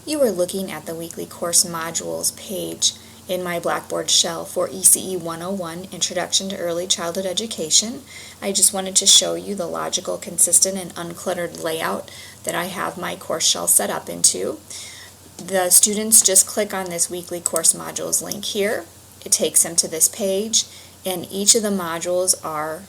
You are looking at the weekly course modules page in my Blackboard shell for ECE 101, Introduction to Early Childhood Education. I just wanted to show you the logical, consistent, and uncluttered layout that I have my course shell set up into. The students just click on this weekly course modules link here. It takes them to this page, and each of the modules are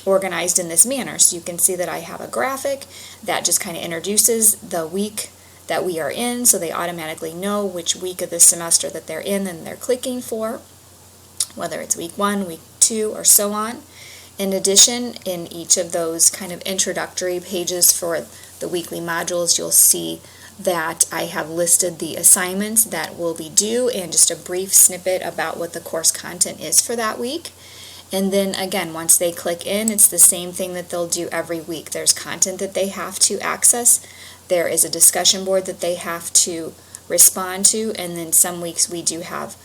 organized in this manner. So you can see that I have a graphic that just kind of introduces the week that we are in, so they automatically know which week of the semester that they're in and they're clicking for, whether it's week 1, week 2, or so on. In addition, in each of those kind of introductory pages for the weekly modules, you'll see that I have listed the assignments that will be due and just a brief snippet about what the course content is for that week. And then again, once they click in, it's the same thing that they'll do every week. There's content that they have to access. There is a discussion board that they have to respond to, and then some weeks we do have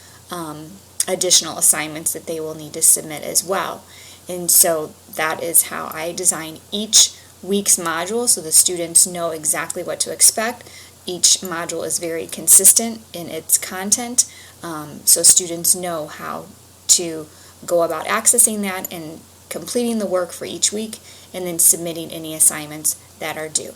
additional assignments that they will need to submit as well. And so that is how I design each week's module, so the students know exactly what to expect. Each module is very consistent in its content, so students know how to go about accessing that and completing the work for each week, and then submitting any assignments that are due.